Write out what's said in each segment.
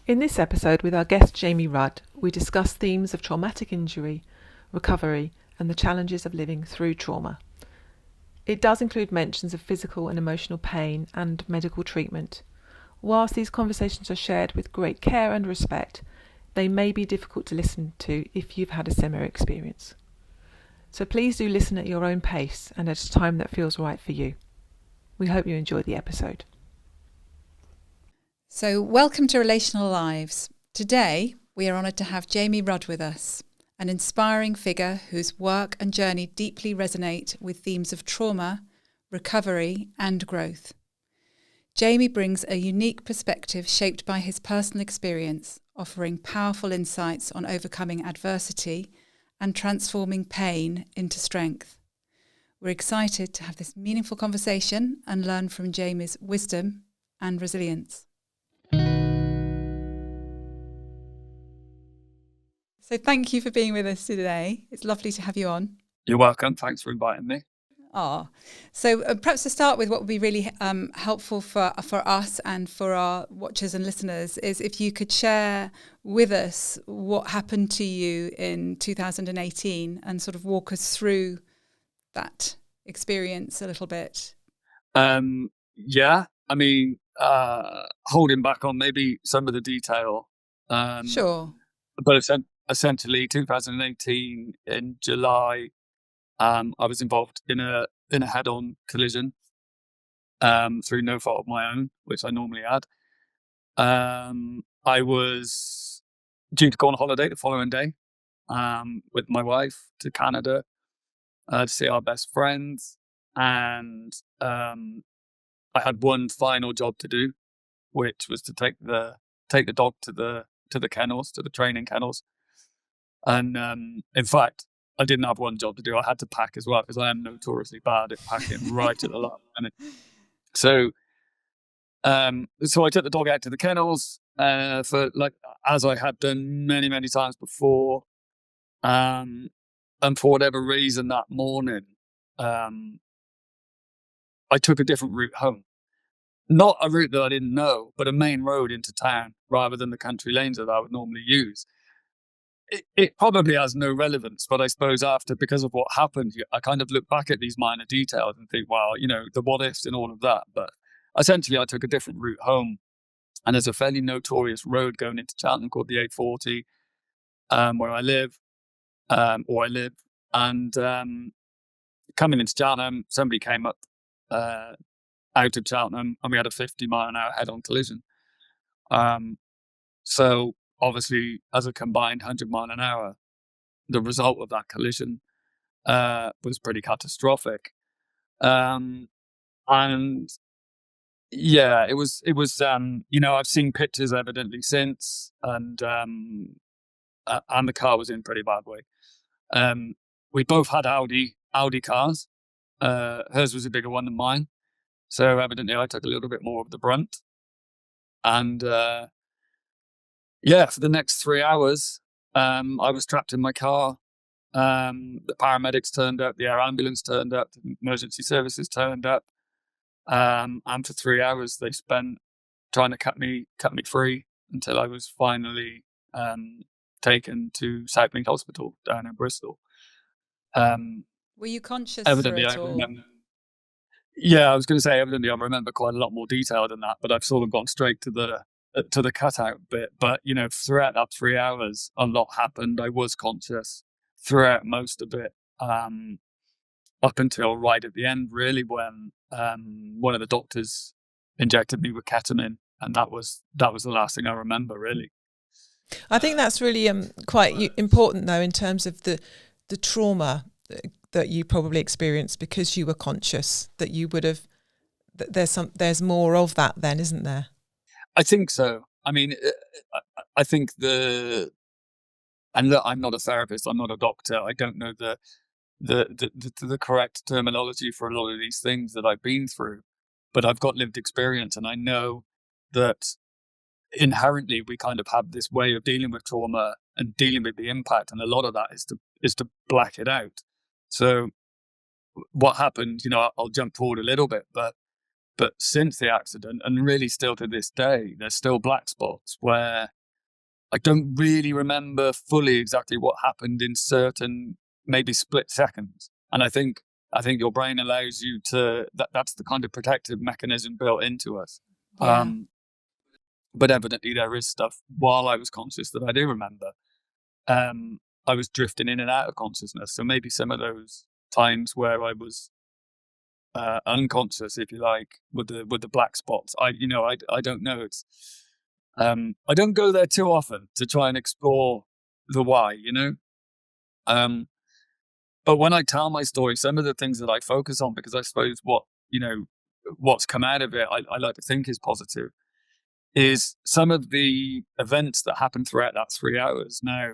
In this episode with our guest Jamie Rudd, we discuss themes of traumatic injury, recovery, and the challenges of living through trauma. It does include mentions of physical and emotional pain and medical treatment. Whilst these conversations are shared with great care and respect, they may be difficult to listen to if you've had a similar experience. So please do listen at your own pace and at a time that feels right for you. We hope you enjoy the episode. So welcome to Relational Lives. Today we are honoured to have Jamie Rudd with us, an inspiring figure whose work and journey deeply resonate with themes of trauma, recovery and growth. Jamie brings a unique perspective shaped by his personal experience, offering powerful insights on overcoming adversity and transforming pain into strength. We're excited to have this meaningful conversation and learn from Jamie's wisdom and resilience. So thank you for being with us today. It's lovely to have you on. You're welcome. Thanks for inviting me. So perhaps to start with, what would be really helpful for us and for our watchers and listeners is if you could share with us what happened to you in 2018 and sort of walk us through that experience a little bit. Holding back on maybe some of the detail. Sure. But essentially 2018 in July, I was involved in a head-on collision through no fault of my own, which I normally had. I was due to go on holiday the following day with my wife to Canada to see our best friends, and I had one final job to do, which was to take the dog to the kennels, to the training kennels. And in fact, I didn't have one job to do. I had to pack as well because I am notoriously bad at packing right at the last minute. So I took the dog out to the kennels as I had done many, many times before. And for whatever reason that morning, I took a different route home. Not a route that I didn't know, but a main road into town rather than the country lanes that I would normally use. It probably has no relevance, but I suppose because of what happened, I kind of look back at these minor details and think, wow, the what ifs and all of that. But essentially, I took a different route home. And there's a fairly notorious road going into Cheltenham called the A40, where I live. And coming into Cheltenham, somebody came up out of Cheltenham, and we had a 50-mile-an-hour head-on collision. So obviously, as a combined 100 mile an hour, the result of that collision was pretty catastrophic. And yeah, it was. I've seen pictures evidently since, and the car was in pretty bad way. We both had Audi cars. Hers was a bigger one than mine, so evidently I took a little bit more of the brunt. And for the next 3 hours, I was trapped in my car. The paramedics turned up, the air ambulance turned up, the emergency services turned up. And for 3 hours, they spent trying to cut me free until I was finally taken to Southmead Hospital down in Bristol. Were you conscious Evidently, through it I all? remember. Yeah, I was going to say evidently I remember quite a lot more detail than that, but I've sort of gone straight to the cutout bit. But throughout that 3 hours, a lot happened. I was conscious throughout most of it, up until right at the end, really, when one of the doctors injected me with ketamine, and that was the last thing I remember, really. I think that's really quite important, though, in terms of the trauma that you probably experienced because you were conscious. That you would have. There's more of that, then, isn't there? I think so. I mean, I think and look, I'm not a therapist. I'm not a doctor. I don't know the correct terminology for a lot of these things that I've been through, but I've got lived experience, and I know that inherently we kind of have this way of dealing with trauma and dealing with the impact, and a lot of that is to black it out. So what happened, I'll jump forward a little bit, but since the accident, and really still to this day, there's still black spots where I don't really remember fully exactly what happened in certain, maybe split seconds. And I think your brain allows you to, that's the kind of protective mechanism built into us. Yeah. But evidently there is stuff while I was conscious that I do remember. I was drifting in and out of consciousness. So maybe some of those times where I was unconscious, if you like, with the black spots, I don't know. It's I don't go there too often to try and explore the why, But when I tell my story, some of the things that I focus on, because I suppose what's come out of it, I like to think is positive, is some of the events that happened throughout that 3 hours. Now,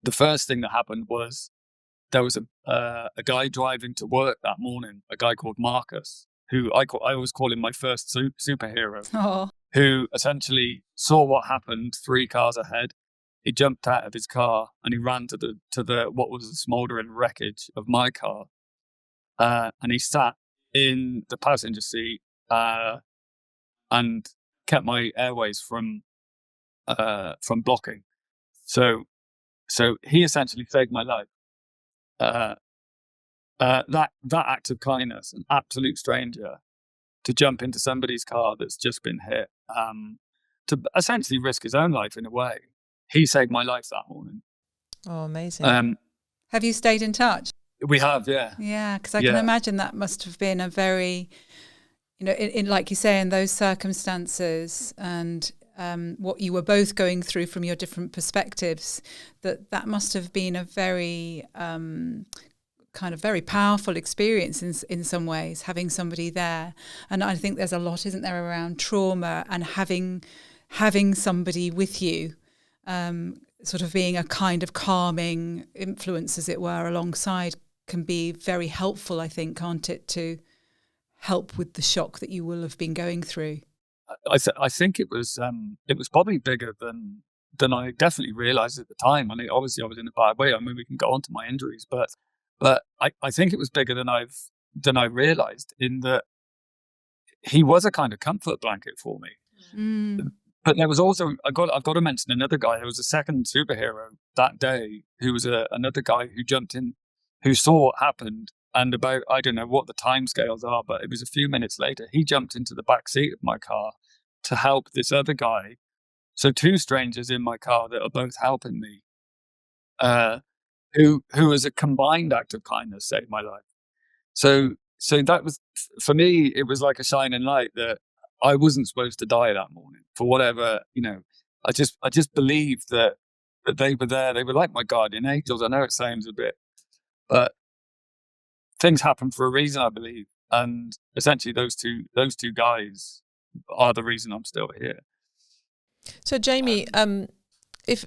the first thing that happened was there was a guy driving to work that morning, a guy called Marcus, who I always call him my first superhero, Oh. who essentially saw what happened 3 cars ahead. He jumped out of his car and he ran to the what was the smouldering wreckage of my car, and he sat in the passenger seat and kept my airways from blocking. So he essentially saved my life. That act of kindness, an absolute stranger, to jump into somebody's car that's just been hit, to essentially risk his own life in a way. He saved my life that morning. Oh, amazing. Have you stayed in touch? We have, yeah. Yeah, because I can imagine that must have been a very, in like you say, in those circumstances and what you were both going through from your different perspectives, that must have been a very kind of very powerful experience in some ways, having somebody there. And I think there's a lot, isn't there, around trauma and having somebody with you, sort of being a kind of calming influence, as it were, alongside, can be very helpful, I think, can't it, to help with the shock that you will have been going through? I think it was probably bigger than I definitely realised at the time. I mean, obviously I was in a bad way. I mean, we can go on to my injuries, but I think it was bigger than I realised, in that he was a kind of comfort blanket for me. Mm. But there was also, I've got to mention another guy. There was a second superhero that day who was another guy who jumped in, who saw what happened, and about, I don't know what the timescales are, but it was a few minutes later, he jumped into the back seat of my car to help this other guy. So 2 strangers in my car that are both helping me, who as a combined act of kindness saved my life. So that was, for me, it was like a shining light that I wasn't supposed to die that morning for whatever, I just believed that they were there. They were like my guardian angels. I know it sounds a bit, but things happen for a reason, I believe. And essentially those two guys are the reason I'm still here. So Jamie, if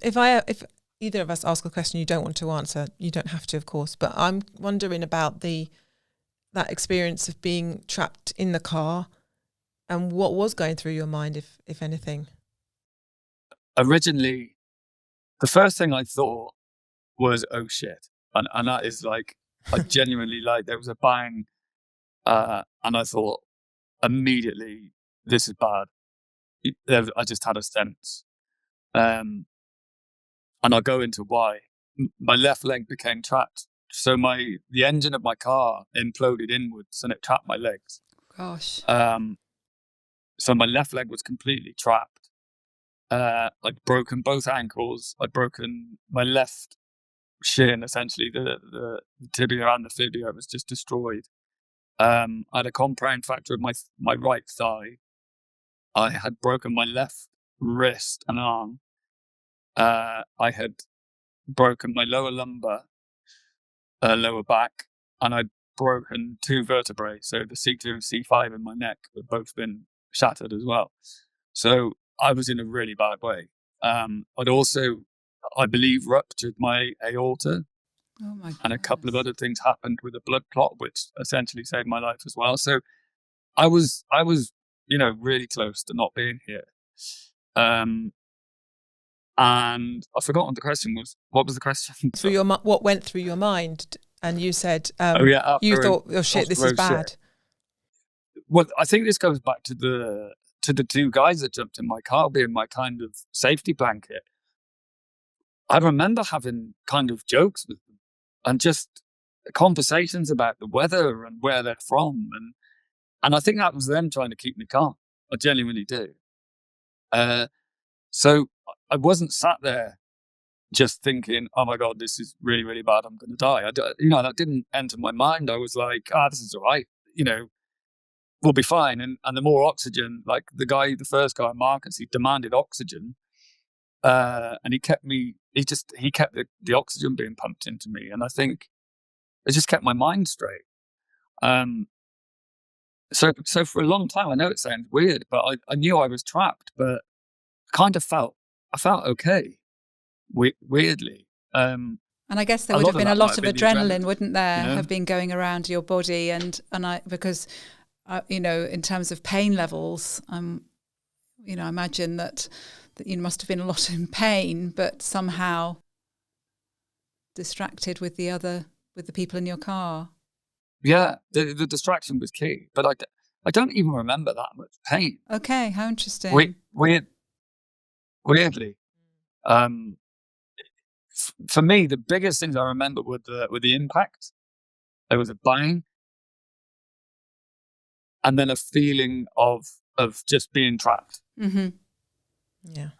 either of us ask a question you don't want to answer, you don't have to, of course, but I'm wondering about that experience of being trapped in the car and what was going through your mind, if anything. Originally, the first thing I thought was, oh shit. And that is like, I genuinely, like, there was a bang, and I thought immediately, this is bad. I just had a sense. And I'll go into why. My left leg became trapped. So the engine of my car imploded inwards and it trapped my legs. Gosh. So my left leg was completely trapped. I'd broken both ankles. I'd broken my left shin, essentially. The tibia and the fibula was just destroyed. I had a compound fracture of my right thigh. I had broken my left wrist and arm. I had broken my lower lumbar, lower back, and I'd broken 2 vertebrae. So the C2 and C5 in my neck had both been shattered as well. So I was in a really bad way. I'd also, I believe, ruptured my aorta. Oh my God. And a couple of other things happened with a blood clot, which essentially saved my life as well. So I was, really close to not being here. And I've forgotten what the question was. What was the question? What went through your mind? And you said, you thought, oh shit, this is bad. Shit. Well, I think this goes back to the 2 guys that jumped in my car being my kind of safety blanket. I remember having kind of jokes with them and just conversations about the weather and where they're from. And I think that was them trying to keep me calm. I genuinely do. So I wasn't sat there just thinking, oh my God, this is really, really bad. I'm going to die. That didn't enter my mind. I was like, this is all right. We'll be fine. And the more oxygen, like the first guy, Marcus, he demanded oxygen. And he kept the oxygen being pumped into me. And I think it just kept my mind straight. So for a long time, I know it sounds weird, but I knew I was trapped, but I felt okay. Weirdly. And I guess there would have been a lot of adrenaline, wouldn't there, have been going around your body, because in terms of pain levels, I imagine that you must have been a lot in pain, but somehow distracted with the people in your car. Yeah, the distraction was key, but I don't even remember that much pain. Okay, how interesting. Weirdly. For me, the biggest things I remember were the impact. There was a bang, and then a feeling of just being trapped. Mm-hmm. Yeah,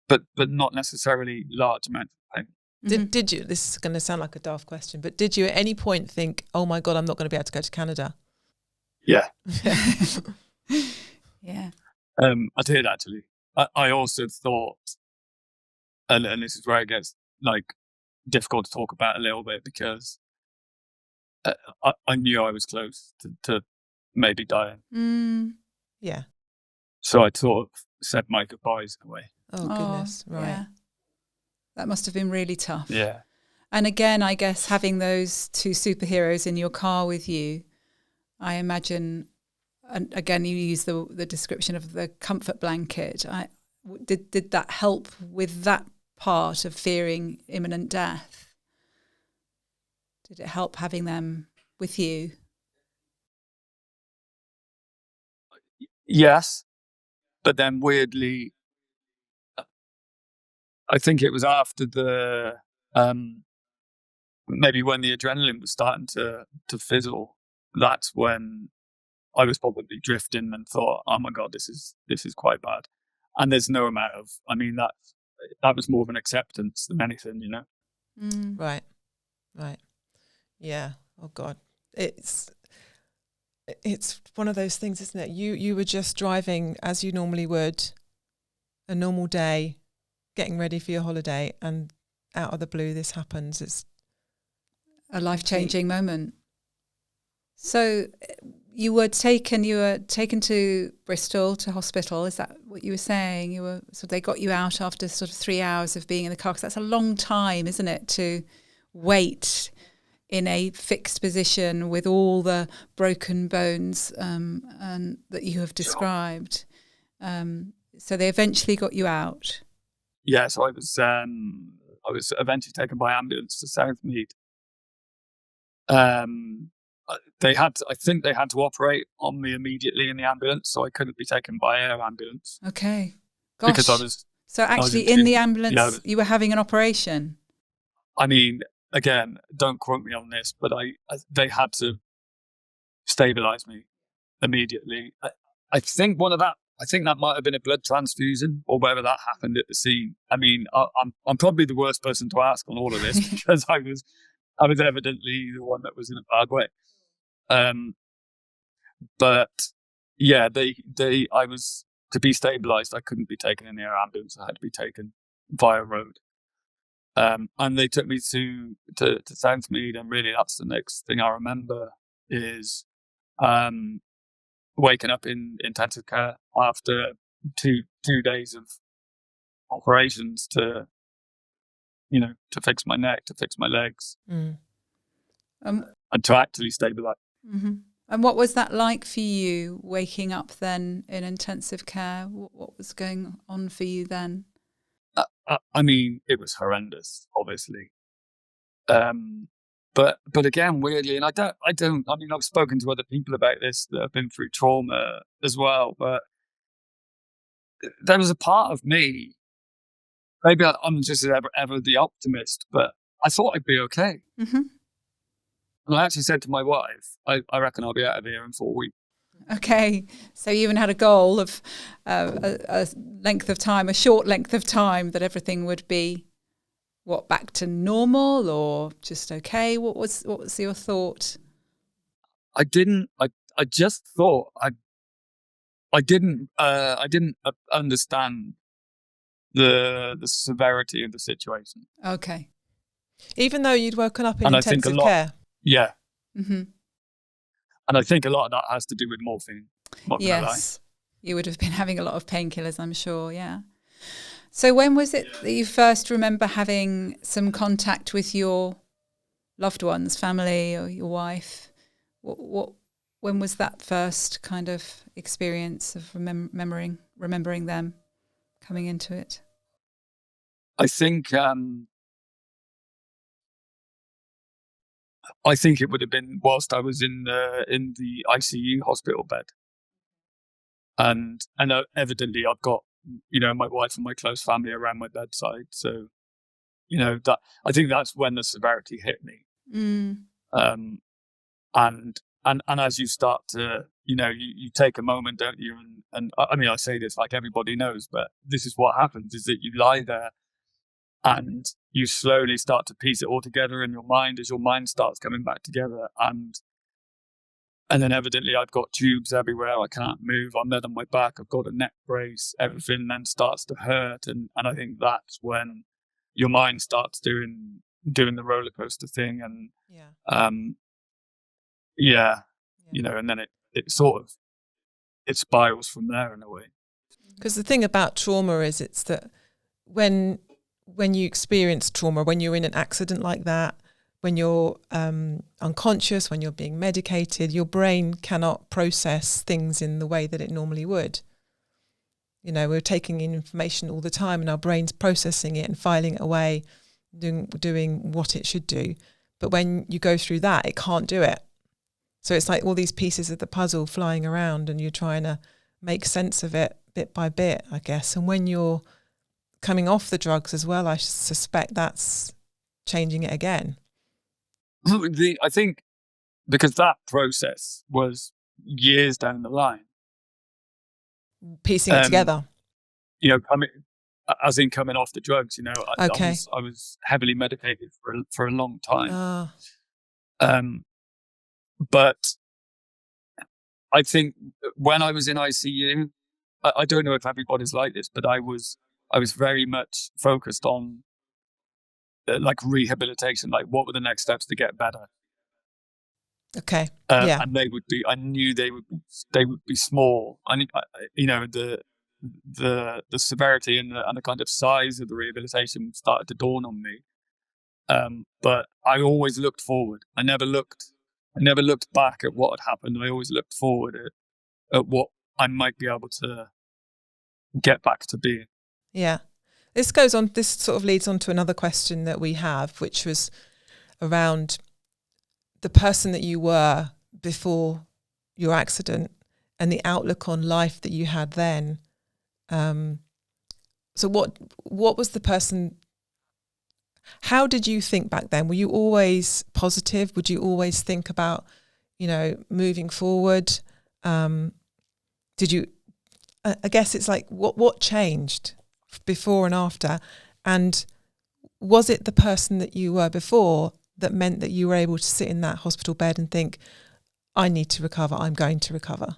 but not necessarily large amounts of pain. Did you? This is going to sound like a daft question, but did you at any point think, "Oh my God, I'm not going to be able to go to Canada"? Yeah. Yeah. I did actually. I also thought. And this is where it gets difficult to talk about a little bit, because I knew I was close to maybe dying. Yeah. So I sort of said my goodbyes in a way. Oh goodness, right. Yeah. That must have been really tough. Yeah. And again, I guess having those two superheroes in your car with you, I imagine, and again, you use the description of the comfort blanket. Did that help with that part of fearing imminent death? Did it help having them with you? Yes, but then weirdly, I think it was after the maybe when the adrenaline was starting to fizzle. That's when I was probably drifting and thought, "Oh my God, this is quite bad." And there's no amount of, that was more of an acceptance than anything, Right. Yeah. Oh God, it's one of those things, isn't it? You were just driving as you normally would, a normal day, getting ready for your holiday, and out of the blue this happens. It's a life-changing moment. So you were taken to Bristol to hospital. Is that what you were saying? So they got you out after sort of 3 hours of being in the car, because that's a long time, isn't it, to wait in a fixed position with all the broken bones and that you have described. So they eventually got you out. Yeah, so I was eventually taken by ambulance to Southmead. I think they had to operate on me immediately in the ambulance, so I couldn't be taken by air ambulance. Okay. Gosh. Because I was... So actually in the ambulance, you were having an operation? I mean, again, don't quote me on this, but they had to stabilise me immediately. I think that might have been a blood transfusion or whether that happened at the scene. I mean, I'm probably the worst person to ask on all of this because I was evidently the one that was in a bad way. But yeah, I was to be stabilised. I couldn't be taken in the air ambulance. I had to be taken via road. And they took me to Southmead, and really that's the next thing I remember is waking up in intensive care after two days of operations to fix my neck, to fix my legs, and to actually stabilise. Mm-hmm. And what was that like for you, waking up then in intensive care? What was going on for you then? I mean, it was horrendous, obviously. But again, weirdly, and I mean, I've spoken to other people about this that have been through trauma as well, but there was a part of me maybe I'm just ever the optimist, but I thought I'd be okay. Mm-hmm. And I actually said to my wife, I reckon I'll be out of here in 4 weeks. Okay, so you even had a goal of a length of time, a short length of time, that everything would be back to normal or just okay. What was your thought? I just thought I didn't understand the severity of the situation. Okay. Even though you'd woken up in And I think intensive care. Yeah. Mm-hmm. And I think a lot of that has to do with morphine. Yes, you would have been having a lot of painkillers, I'm sure. Yeah. So when was it that you first remember having some contact with your loved ones, family, or your wife? When was that first kind of experience of remembering them coming into it? I think it would have been whilst I was in the ICU hospital bed, and evidently I've got my wife and my close family around my bedside, so that I think that's when the severity hit me. And as you start to you take a moment, don't you? And I mean, I say this like everybody knows, but this is what happens: is that you lie there and you slowly start to piece it all together in your mind as your mind starts coming back together. And then evidently I've got tubes everywhere. I can't move. I'm dead on my back. I've got a neck brace. Everything then starts to hurt. And I think that's when your mind starts doing the roller coaster thing. And and then it sort of spirals from there in a way. Because the thing about trauma is it's that when you experience trauma, when you're in an accident like that, when you're unconscious, when you're being medicated, your brain cannot process things in the way that it normally would. We're taking in information all the time and our brain's processing it and filing it away, doing what it should do. But when you go through that, it can't do it. So it's like all these pieces of the puzzle flying around and you're trying to make sense of it bit by bit, I guess. And when you're coming off the drugs as well, I suspect that's changing it again. I think because that process was years down the line. Piecing it together. Coming off the drugs, Okay. I was heavily medicated for a long time. But I think when I was in ICU, I don't know if everybody's like this, but I was very much focused on like rehabilitation, like what were the next steps to get better. Okay. And I knew they would be small. The severity and the kind of size of the rehabilitation started to dawn on me. But I always looked forward. I never looked back at what had happened. I always looked forward at what I might be able to get back to being. Yeah. This sort of leads on to another question that we have, which was around the person that you were before your accident and the outlook on life that you had then. So what was the person? How did you think back then? Were you always positive? Would you always think about, moving forward? Did you? I guess it's like what changed before and after, and was it the person that you were before that meant that you were able to sit in that hospital bed and think, I need to recover, I'm going to recover?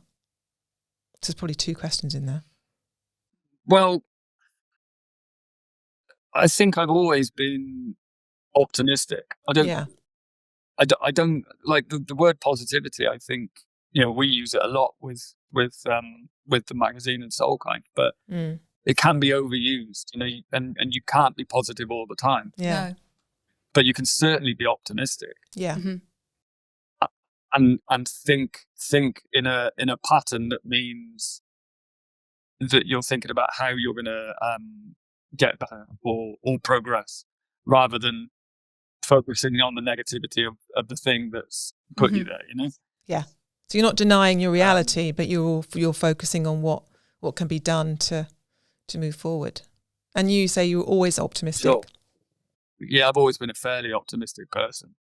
So there's probably two questions in there. Well, I think I've always been optimistic. I don't like the word positivity. I think we use it a lot with the magazine and Soulkind, but it can be overused. And you can't be positive all the time. Yeah. No. But you can certainly be optimistic. Yeah. Mm-hmm. And think in a pattern that means that you're thinking about how you're going to get better or progress, rather than focusing on the negativity of the thing that's put you there. Yeah. So you're not denying your reality, but you're focusing on what can be done to move forward. And you say you were always optimistic. Sure. Yeah, I've always been a fairly optimistic person.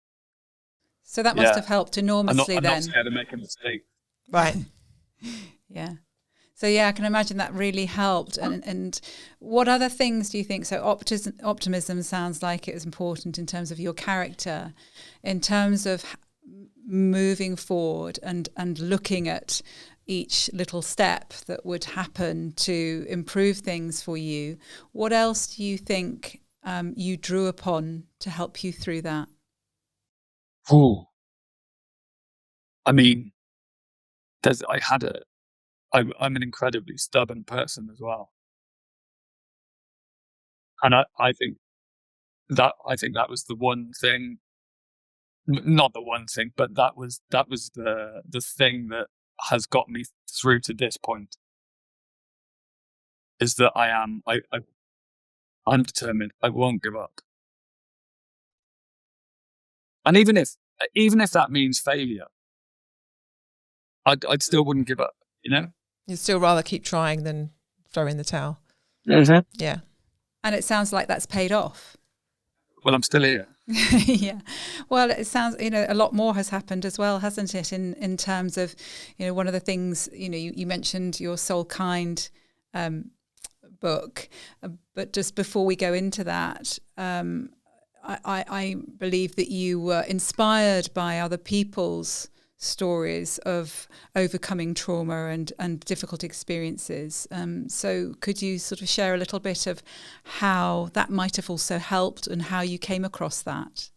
So that must have helped enormously I'm then. not scared to make a mistake. Right. Yeah. So yeah, I can imagine that really helped. And what other things do you think? So optimism sounds like it was important in terms of your character, in terms of moving forward and looking at each little step that would happen to improve things for you. What else do you think you drew upon to help you through that? Ooh. I mean, I'm an incredibly stubborn person as well. And I think that was the one thing, not the one thing, but that was the thing that has got me through to this point, is that I'm determined. I won't give up. And even if that means failure, I still wouldn't give up, you know? You'd still rather keep trying than throw in the towel. Mm-hmm. Yeah. And it sounds like that's paid off. Well, I'm still here. Yeah. Well, it sounds, a lot more has happened as well, hasn't it? In terms of, one of the things, you mentioned your Soul Kind book, but just before we go into that, I believe that you were inspired by other people's stories of overcoming trauma and difficult experiences. So could you sort of share a little bit of how that might have also helped and how you came across that?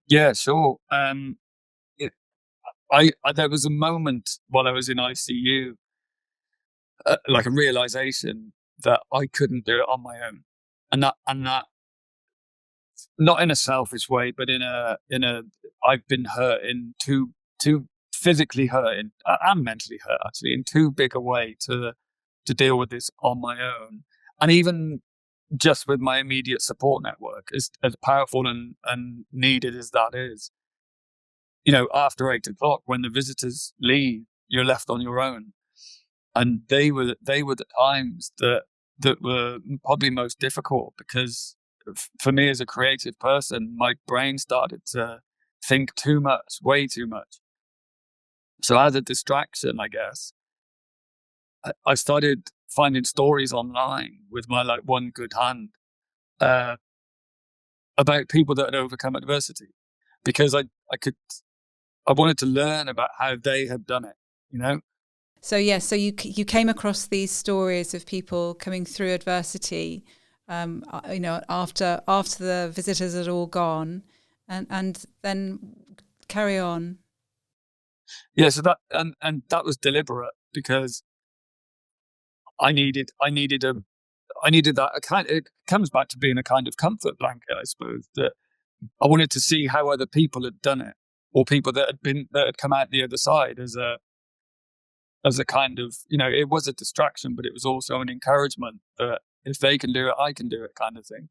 Yeah, sure. There was a moment while I was in ICU, like a realization that I couldn't do it on my own, and that not in a selfish way, but in a I've been hurt in too physically hurt and mentally hurt, actually, in too big a way to deal with this on my own. And even just with my immediate support network, as powerful and needed as that is, after 8 o'clock, when the visitors leave, you're left on your own. And they were the times that were probably most difficult, because for me as a creative person, my brain started to think too much, way too much. So as a distraction, I guess, I started finding stories online with my one good hand about people that had overcome adversity, because I wanted to learn about how they had done it, So so you came across these stories of people coming through adversity, after the visitors had all gone, and then carry on. Yeah, so that and that was deliberate, because I needed that kind. It comes back to being a kind of comfort blanket, I suppose. That I wanted to see how other people had done it, or people that had come out the other side as a kind of, it was a distraction, but it was also an encouragement that if they can do it, I can do it, kind of thing.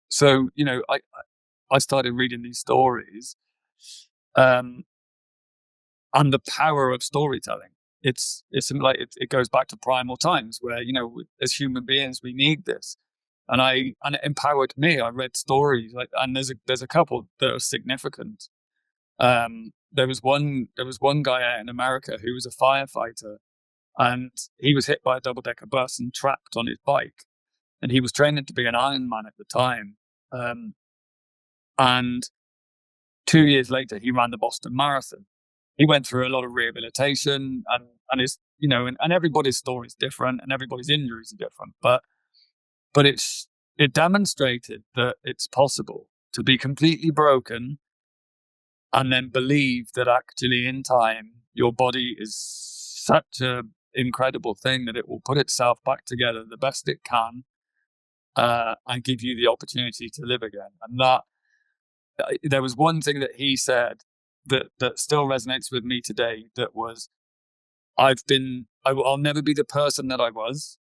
So I started reading these stories, and the power of storytelling. It's like it goes back to primal times, where as human beings we need this, and it empowered me. I read stories and there's a couple that are significant. There was one guy out in America who was a firefighter, and he was hit by a double-decker bus and trapped on his bike, and he was training to be an Ironman at the time. And 2 years later, he ran the Boston Marathon. He went through a lot of rehabilitation, and his, and everybody's story is different, and everybody's injuries are different. But it demonstrated that it's possible to be completely broken and then believe that actually in time your body is such an incredible thing that it will put itself back together the best it can, and give you the opportunity to live again. And that there was one thing that he said that still resonates with me today. That was, I'll never be the person that I was.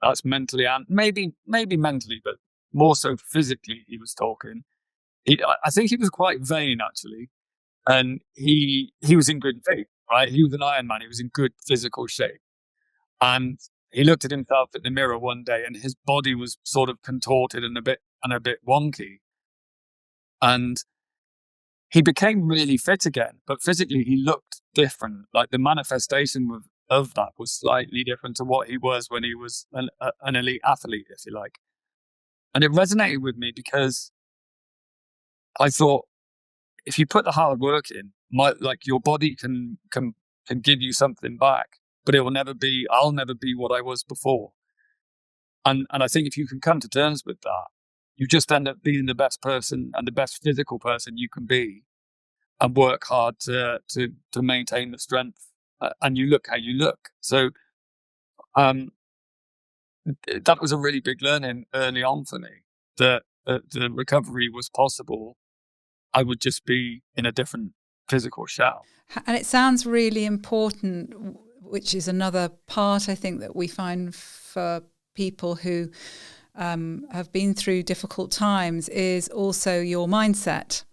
That's mentally and maybe mentally, but more so physically. He was talking. I think he was quite vain, actually, and he was in good shape, right? He was an Ironman. He was in good physical shape, and he looked at himself in the mirror one day, and his body was sort of contorted and a bit wonky, and he became really fit again. But physically, he looked different. Like the manifestation of that was slightly different to what he was when he was an elite athlete, if you like. And it resonated with me because I thought, if you put the hard work in, your body can give you something back, but I'll never be what I was before. And I think if you can come to terms with that, you just end up being the best person and the best physical person you can be, and work hard to maintain the strength. And you look how you look. So that was a really big learning early on for me, that the recovery was possible. I would just be in a different physical shell. And it sounds really important, which is another part, I think, that we find for people who have been through difficult times, is also your mindset.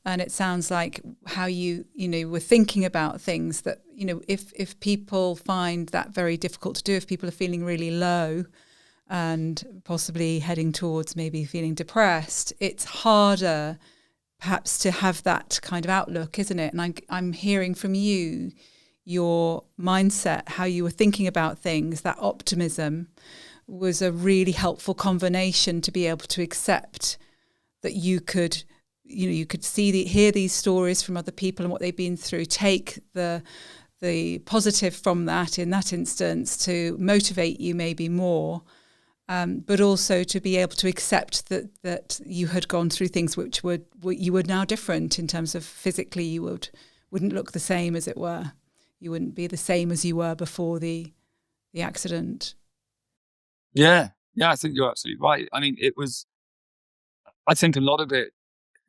And it sounds like how you were thinking about things that, if people find that very difficult to do, if people are feeling really low and possibly heading towards maybe feeling depressed, it's harder perhaps to have that kind of outlook, isn't it? And I'm hearing from you, your mindset, how you were thinking about things, that optimism was a really helpful combination to be able to accept that you could hear these stories from other people and what they've been through, take the positive from that in that instance to motivate you maybe more, but also to be able to accept that you had gone through things which you were now different in terms of physically. You wouldn't look the same, as it were. You wouldn't be the same as you were before the accident. Yeah, I think you're absolutely right. I mean, I think a lot of it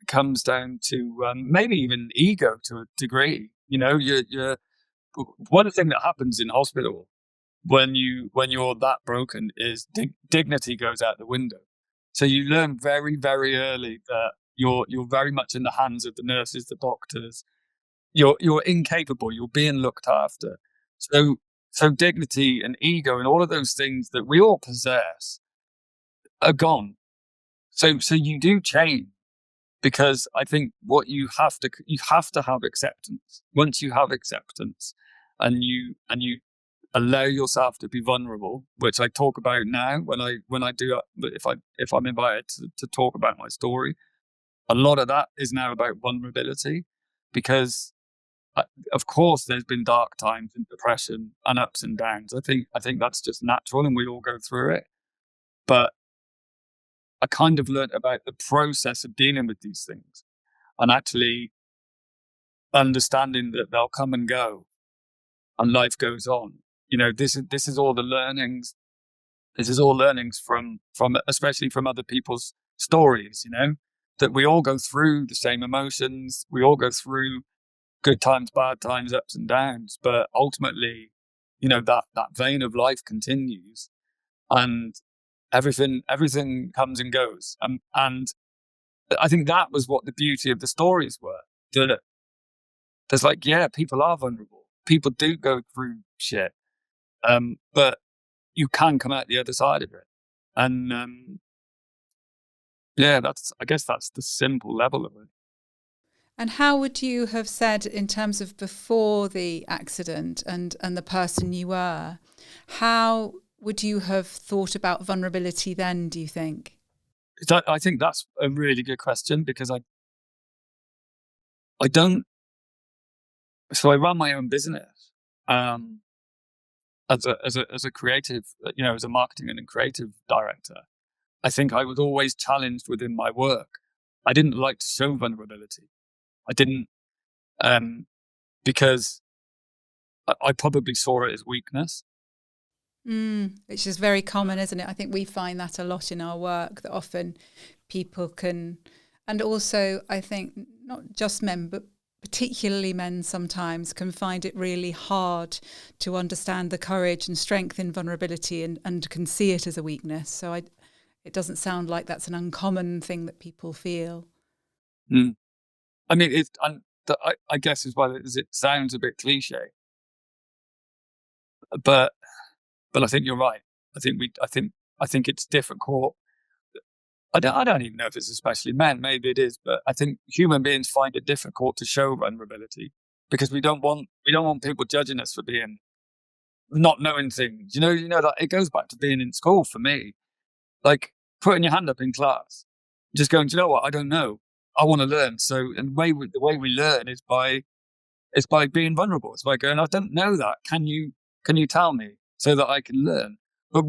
comes down to maybe even ego to a degree. You're one thing that happens in hospital when you're that broken is dignity goes out the window. So you learn very, very early that you're very much in the hands of the nurses, the doctors. You're incapable. You're being looked after. So dignity and ego and all of those things that we all possess are gone. So you do change, because I think what you have to have acceptance. Once you have acceptance, and you allow yourself to be vulnerable, which I talk about now when I do, if I'm invited to talk about my story, a lot of that is now about vulnerability, because of course there's been dark times and depression and ups and downs. I think that's just natural, and we all go through it. But I kind of learned about the process of dealing with these things, and actually understanding that they'll come and go, and life goes on. This is all the learnings. This is all learnings from especially from other people's stories. That we all go through the same emotions. We all go through good times, bad times, ups and downs. But ultimately, that vein of life continues, and everything comes and goes. And I think that was what the beauty of the stories were. That there's people are vulnerable. People do go through shit. But you can come out the other side of it. And I guess that's the simple level of it. And how would you have said, in terms of before the accident and the person you were, how would you have thought about vulnerability then, do you think? I think that's a really good question, because I don't. So I run my own business as a creative, as a marketing and creative director. I think I was always challenged within my work. I didn't like to show vulnerability. I didn't, because I probably saw it as weakness. Which is very common, isn't it? I think we find that a lot in our work, that often people can, and also I think not just men, but particularly men sometimes can find it really hard to understand the courage and strength in vulnerability, and can see it as a weakness. So it doesn't sound like that's an uncommon thing that people feel. I mean, I guess as well as it sounds a bit cliche, but But I think you're right. I think it's difficult. I don't even know if it's especially men. Maybe it is, but I think human beings find it difficult to show vulnerability because we don't want people judging us for being not knowing things. You know that it goes back to being in school for me. Like putting your hand up in class, just going, do you know what? I don't know. I want to learn. So, and the way we learn is by being vulnerable. It's by going, I don't know that. Can you tell me so that I can learn? But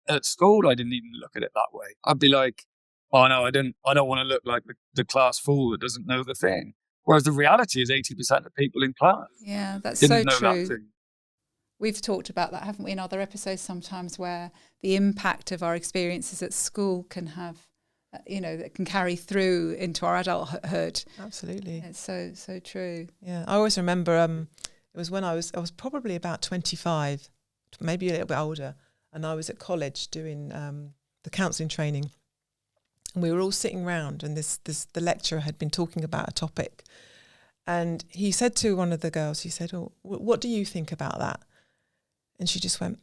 at school, I didn't even look at it that way. I'd be like, oh no, I don't want to look like the class fool that doesn't know the thing. Whereas the reality is 80% of people in class that's didn't so know true. that thing. We've talked about that, haven't we, in other episodes sometimes, where the impact of our experiences at school can have, that can carry through into our adulthood. Absolutely. It's so true. Yeah, I always remember it was when I was probably about 25, maybe a little bit older, and I was at college doing the counselling training, and we were all sitting round, and the lecturer had been talking about a topic, and he said to one of the girls, he said, "Oh, what do you think about that?" And she just went,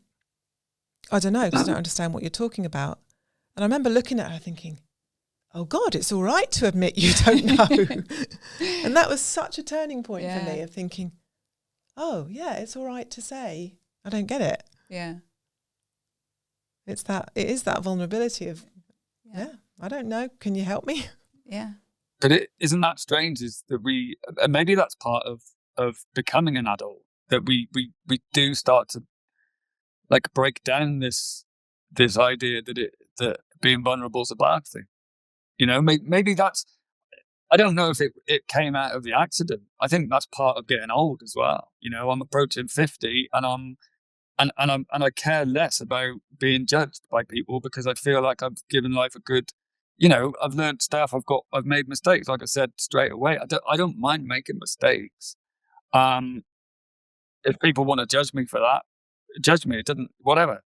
"I don't know, because I don't understand what you're talking about." And I remember looking at her thinking, oh God, it's all right to admit you don't know. And that was such a turning point for me of thinking, oh yeah, it's all right to say, I don't get it. Yeah. It is that vulnerability of, I don't know. Can you help me? Yeah. But isn't that strange is that maybe that's part of becoming an adult, that we do start to like break down this idea that being vulnerable is a bad thing. Maybe that's, I don't know if it came out of the accident. I think that's part of getting old as well. I'm approaching 50 and I care less about being judged by people because I feel like I've given life a good, I've learned stuff. I've made mistakes. Like I said straight away, I don't mind making mistakes. If people want to judge me for that, judge me. It doesn't, whatever.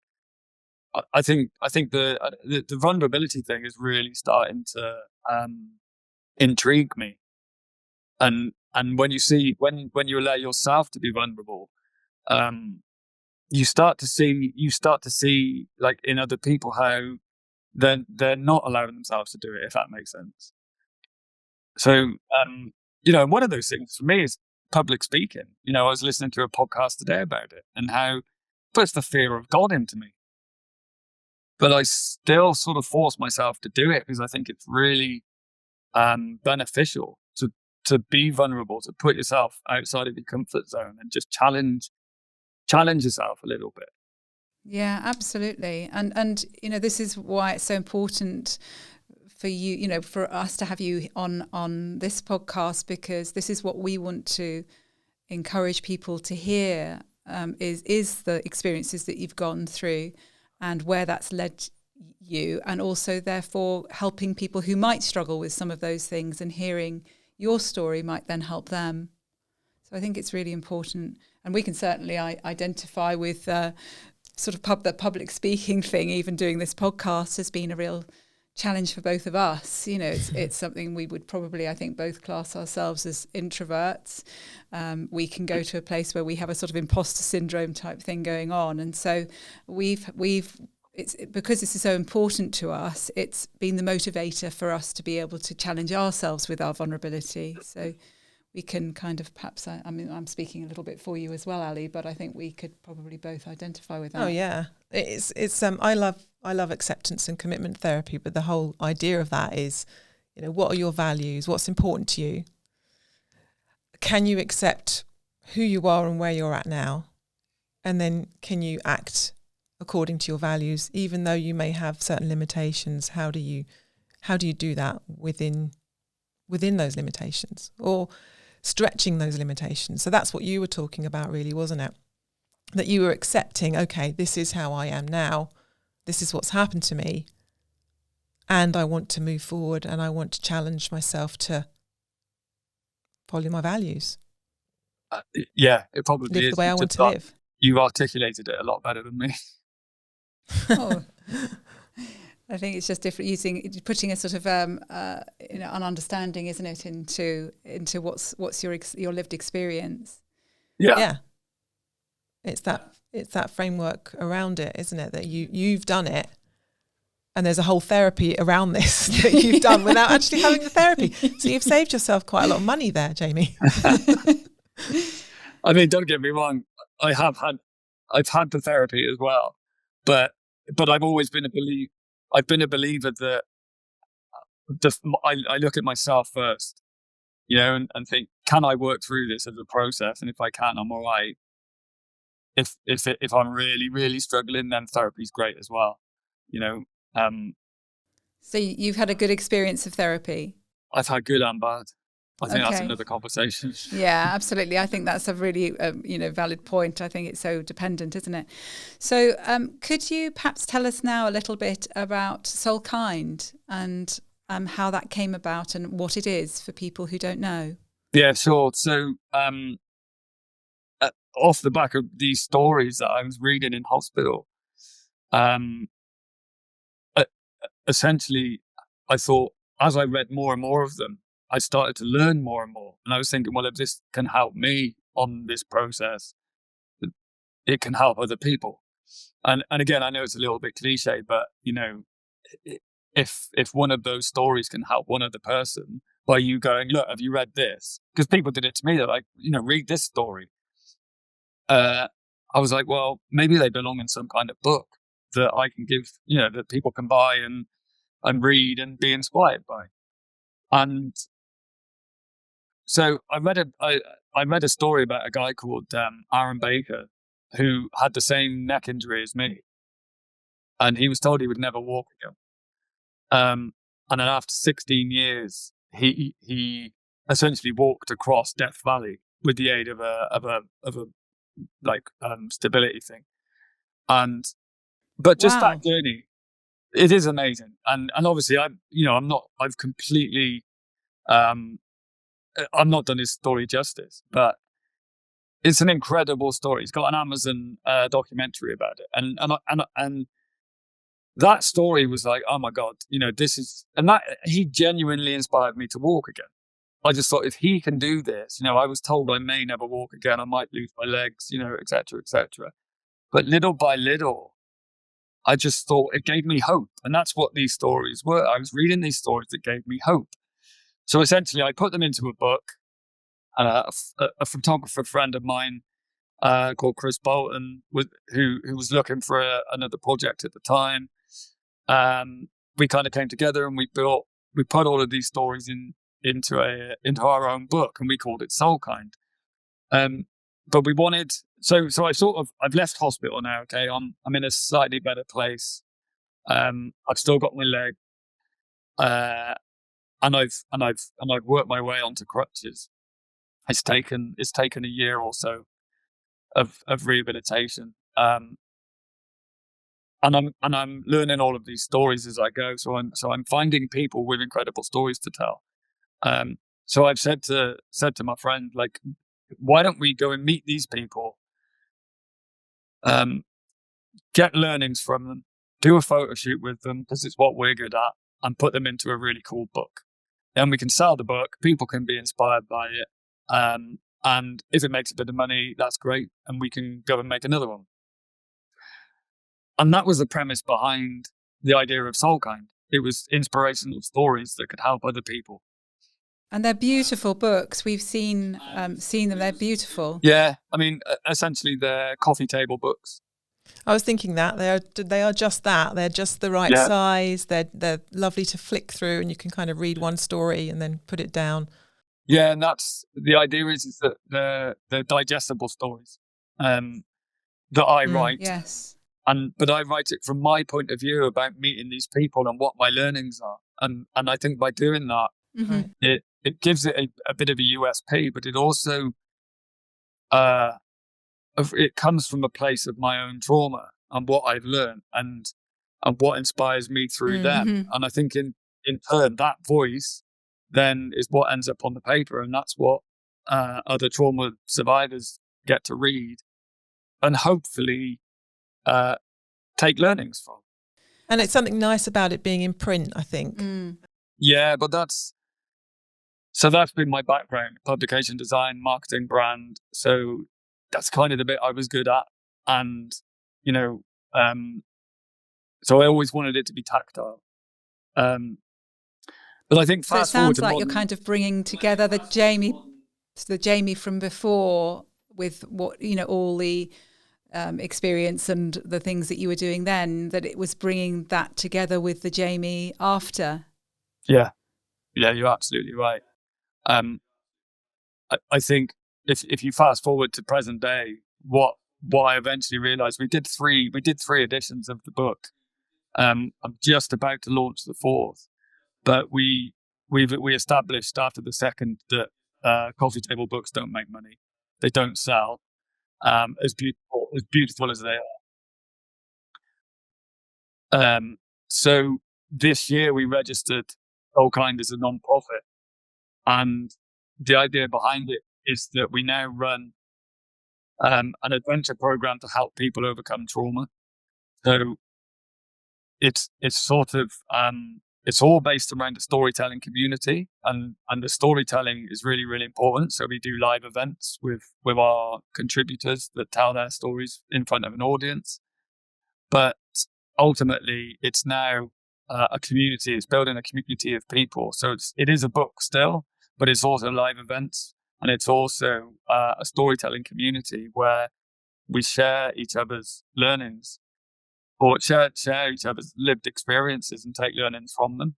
I think the vulnerability thing is really starting to intrigue me, and when you allow yourself to be vulnerable, you start to see like in other people how they're not allowing themselves to do it, if that makes sense. So one of those things for me is public speaking. I was listening to a podcast today about it and how it puts the fear of God into me. But I still sort of force myself to do it because I think it's really beneficial to be vulnerable, to put yourself outside of your comfort zone and just challenge yourself a little bit. Yeah, absolutely. And this is why it's so important for you, for us to have you on this podcast, because this is what we want to encourage people to hear, is the experiences that you've gone through and where that's led you, and also therefore helping people who might struggle with some of those things, and hearing your story might then help them. So I think it's really important, and we can certainly identify with sort of the public speaking thing. Even doing this podcast has been a real challenge for both of us. It's something we would probably, I think, both class ourselves as introverts. We can go to a place where we have a sort of imposter syndrome type thing going on, and so it's because this is so important to us. It's been the motivator for us to be able to challenge ourselves with our vulnerability. So we can kind of perhaps, I'm speaking a little bit for you as well, Ali, but I think we could probably both identify with that. Oh yeah, it's I love acceptance and commitment therapy, but the whole idea of that is, what are your values? What's important to you? Can you accept who you are and where you're at now? And then can you act according to your values, even though you may have certain limitations? How do you do that within those limitations, or stretching those limitations? So that's what you were talking about, really, wasn't it? That you were accepting, okay, this is how I am now, this is what's happened to me, and I want to move forward, and I want to challenge myself to follow my values. It probably live is the way I want to live. You've articulated it a lot better than me. Oh. I think it's just different, putting a sort of an understanding, isn't it, into what's your lived experience. Yeah. It's it's that framework around it, isn't it? That you've done it, and there's a whole therapy around this that you've done without actually having the therapy. So you've saved yourself quite a lot of money there, Jamie. I mean, don't get me wrong. I've had the therapy as well, but I've always been I've been a believer that I look at myself first, and think, can I work through this as a process? And if I can, I'm all right. If I'm really, really struggling, then therapy's great as well. So you've had a good experience of therapy? I've had good and bad. I think that's another conversation. Yeah, absolutely. I think that's a really, valid point. I think it's so dependent, isn't it? So could you perhaps tell us now a little bit about Soulkind and how that came about and what it is for people who don't know? Yeah, sure. So off the back of these stories that I was reading in hospital, essentially, I thought, as I read more and more of them, I started to learn more and more. And I was thinking, well, if this can help me on this process, it can help other people. And again, I know it's a little bit cliche, but, if one of those stories can help one other person by you going, look, have you read this? Because people did it to me. They're like, read this story. I was like, well, maybe they belong in some kind of book that I can give, that people can buy and read and be inspired by. And so I read a story about a guy called Aaron Baker, who had the same neck injury as me, and he was told he would never walk again. And then after 16 years, he essentially walked across Death Valley with the aid of a stability thing. But just that journey, it is amazing. And obviously I've not done his story justice, but it's an incredible story. He's got an Amazon documentary about it. And that story was like, oh my God, he genuinely inspired me to walk again. I just thought, if he can do this, I was told I may never walk again. I might lose my legs, et cetera, et cetera. But little by little, I just thought it gave me hope. And that's what these stories were. I was reading these stories that gave me hope. So essentially, I put them into a book. A photographer friend of mine called Chris Bolton, who was looking for another project at the time. We kind of came together and we put all of these stories into our own book, and we called it Soulkind. But we wanted, so I've left hospital now. Okay, I'm in a slightly better place. I've still got my leg, and I've worked my way onto crutches. It's taken a year or so of rehabilitation. And I'm learning all of these stories as I go. So I'm finding people with incredible stories to tell. So I've said to my friend, like, why don't we go and meet these people, get learnings from them, do a photo shoot with them, because it's what we're good at, and put them into a really cool book. Then we can sell the book. People can be inspired by it. And if it makes a bit of money, that's great. And we can go and make another one. And that was the premise behind the idea of Soulkind. It was inspirational stories that could help other people. And they're beautiful books. We've seen them. They're beautiful. Yeah. I mean, essentially they're coffee table books. I was thinking that they are just that. They're just the right size. They're lovely to flick through, and you can kind of read one story and then put it down. Yeah, and that's the idea is that they're digestible stories that I write. Yes. But I write it from my point of view about meeting these people and what my learnings are. And I think by doing that, it gives it a bit of a USP, but it also it comes from a place of my own trauma and what I've learned and what inspires me through them. And I think in turn, that voice then is what ends up on the paper, and that's what other trauma survivors get to read and hopefully take learnings from. And it's something nice about it being in print, I think. Yeah, but that's been my background: publication design, marketing, brand. So that's kind of the bit I was good at. and you know, so I always wanted it to be tactile. But I think So it fast forward sounds to like modern, you're kind of bringing together the Jamie from before with what, all the experience and the things that you were doing then, that it was bringing that together with the Jamie after. yeah, you're absolutely right. I think if you fast forward to present day, what I eventually realized, we did three editions of the book. I'm just about to launch the fourth, but we established after the second that coffee table books don't make money, they don't sell, as beautiful as they are. So this year we registered Soulkind as a non-profit, and the idea behind it is that we now run an adventure program to help people overcome trauma. So it's sort of it's all based around the storytelling community, and the storytelling is really, really important. So we do live events with our contributors that tell their stories in front of an audience. But ultimately, it's now a community. It's building a community of people. So it is a book still, but it's also live events, and it's also a storytelling community where we share each other's learnings, or share each other's lived experiences and take learnings from them.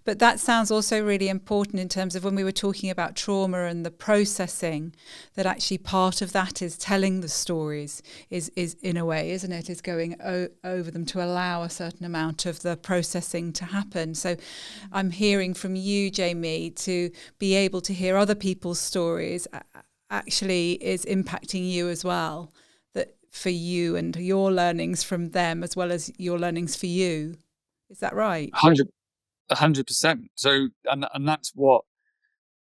But that sounds also really important in terms of when we were talking about trauma and the processing, that actually part of that is telling the stories, is in a way, isn't it, is going over them to allow a certain amount of the processing to happen. So I'm hearing from you, Jamie, to be able to hear other people's stories actually is impacting you as well, that for you and your learnings from them as well as your learnings for you. Is that right? 100%. So, and that's what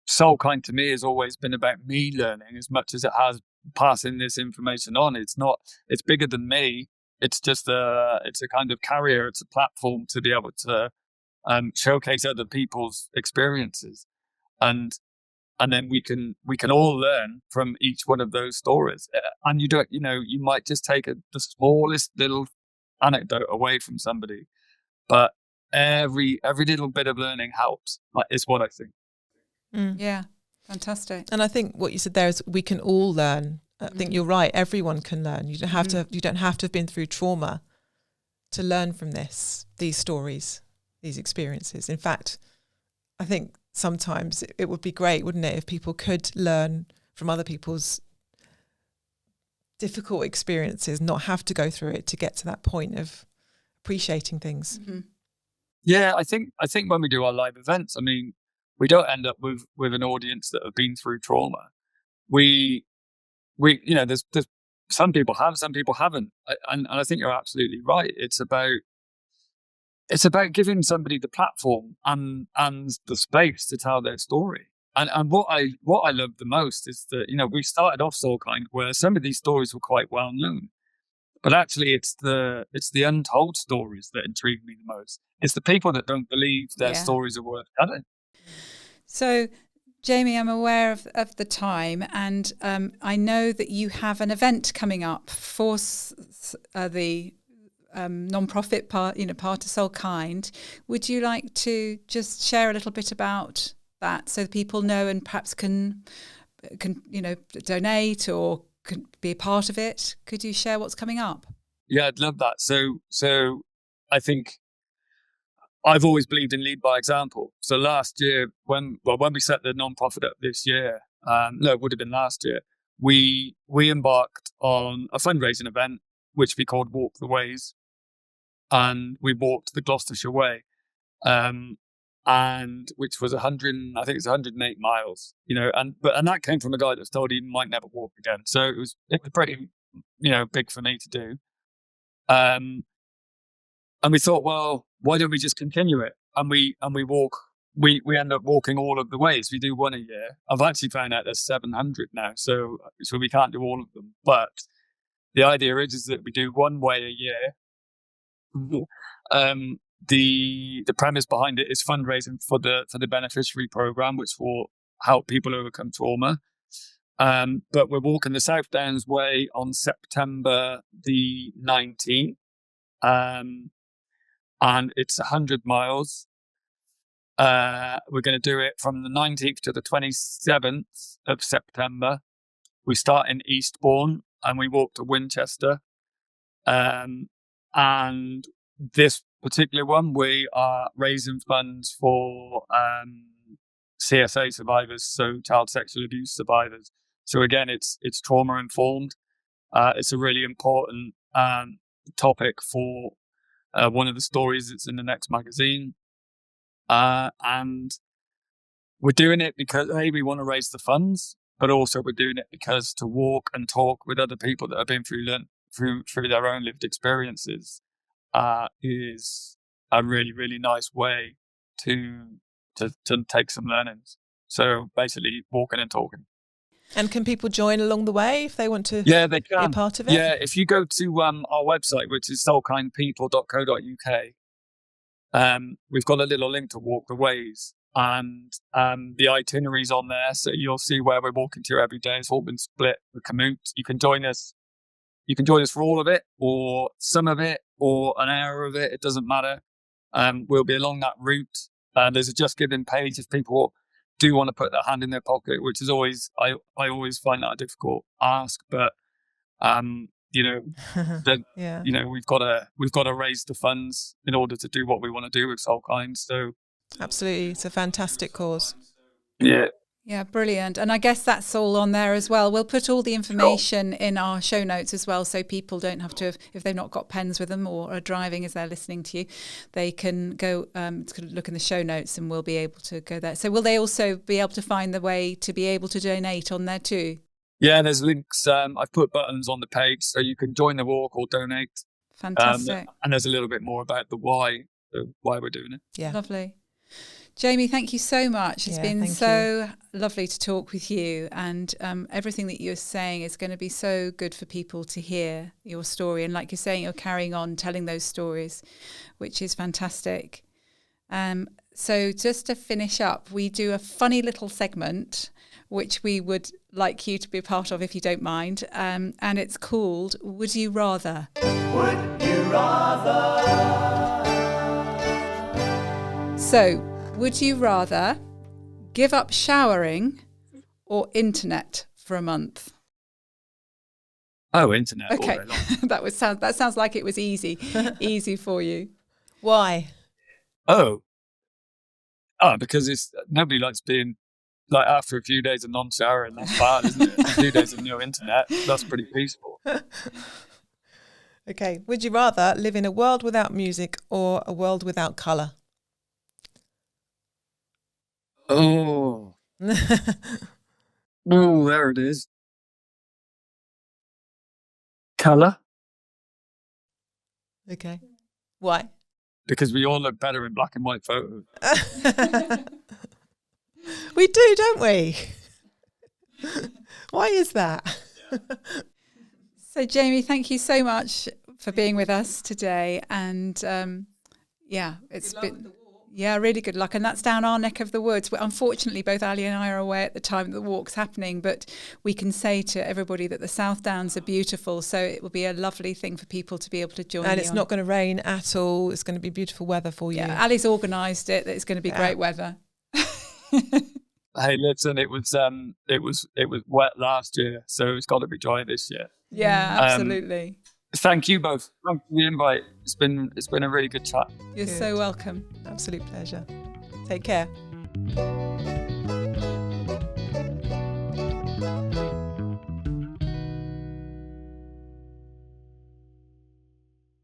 Soulkind to me has always been about, me learning as much as it has passing this information on. It's bigger than me. It's just it's a kind of carrier. It's a platform to be able to showcase other people's experiences, and then we can all learn from each one of those stories. And you might just take the smallest little anecdote away from somebody, but every little bit of learning helps, is what I think. Yeah, fantastic. And I think what you said there is we can all learn. I think you're right. Everyone can learn. You don't have to. You don't have to have been through trauma to learn from these stories, these experiences. In fact, I think sometimes it would be great, wouldn't it, if people could learn from other people's difficult experiences, not have to go through it to get to that point of appreciating things. Mm-hmm. Yeah, I think when we do our live events, I mean, we don't end up with an audience that have been through trauma. We there's some people have, some people haven't, and I think you're absolutely right. It's about giving somebody the platform and the space to tell their story. And what I love the most is that we started off Soulkind where some of these stories were quite well known. But actually, it's the untold stories that intrigue me the most. It's the people that don't believe their stories are worth telling. So, Jamie, I'm aware of the time, and I know that you have an event coming up for the non-profit part of Soulkind. Would you like to just share a little bit about that so that people know and perhaps can donate or can be a part of it? Could you share what's coming up? Yeah, I'd love that. So I think I've always believed in lead by example. So last year, when we set the non-profit up this year, it would have been last year, we embarked on a fundraising event which we called Walk the Ways, and we walked the Gloucestershire Way, and which was 108 miles, and that came from a guy that was told he might never walk again. So it was pretty, big for me to do. And we thought, well, why don't we just continue it? And we end up walking all of the ways. We do one a year. I've actually found out there's 700 now, so we can't do all of them. But the idea is that we do one way a year. The premise behind it is fundraising for the beneficiary program, which will help people overcome trauma. But we're walking the South Downs Way on September the 19th. And it's 100 miles. We're going to do it from the 19th to the 27th of September. We start in Eastbourne and we walk to Winchester. And this particular one, we are raising funds for CSA survivors, so child sexual abuse survivors. So again, it's trauma informed. It's a really important topic for one of the stories that's in the next magazine. And we're doing it because, hey, we want to raise the funds, but also we're doing it because to walk and talk with other people that have been through their own lived experiences is a really, really nice way to take some learnings. So basically walking and talking. And can people join along the way if they want to they can. be a part of it? Yeah, if you go to our website, which is soulkindpeople.co.uk, we've got a little link to Walk the Ways, and the itinerary's on there, so you'll see where we're walking to every day. It's all been split with commute. You can join us for all of it, or some of it, or an hour of it. It doesn't matter. We'll be along that route. There's a Just Giving page if people do want to put their hand in their pocket, which is always, I always find that a difficult ask, but we've got to raise the funds in order to do what we want to do with Soulkind. So absolutely, it's a fantastic cause. Yeah, brilliant. And I guess that's all on there as well. We'll put all the information in our show notes as well, so people don't have to, if they've not got pens with them or are driving as they're listening to you, they can go look in the show notes and we'll be able to go there. So will they also be able to find the way to be able to donate on there too? Yeah, there's links. I've put buttons on the page so you can join the walk or donate. Fantastic. And there's a little bit more about the why we're doing it. Yeah. Lovely. Jamie, thank you so much. It's been so lovely to talk with you, and everything that you're saying is going to be so good for people to hear your story. And like you're saying, you're carrying on telling those stories, which is fantastic. So just to finish up, we do a funny little segment, which we would like you to be a part of if you don't mind. And it's called Would You Rather? Would you rather? So, would you rather give up showering or internet for a month? Oh, internet. Okay, that sounds like it was easy for you. Why? Because nobody likes being like after a few days of non-showering. That's bad, isn't it? A few days of no internet. That's pretty peaceful. Okay. Would you rather live in a world without music or a world without colour? Oh, there it is. Colour. Okay. Why? Because we all look better in black and white photos. We do, don't we? Why is that? So, Jamie, thank you so much for being with us today. And it's been... Yeah, really good luck. And that's down our neck of the woods. Unfortunately, both Ali and I are away at the time that the walk's happening, but we can say to everybody that the South Downs are beautiful. So it will be a lovely thing for people to be able to join. And it's not going to rain at all. It's going to be beautiful weather for you. Yeah, Ali's organised it. It's going to be great weather. Hey, listen, it was wet last year, so it's got to be dry this year. Yeah, absolutely. Thank you both. Thanks for the invite. It's been a really good chat. You're so welcome. Absolute pleasure. Take care.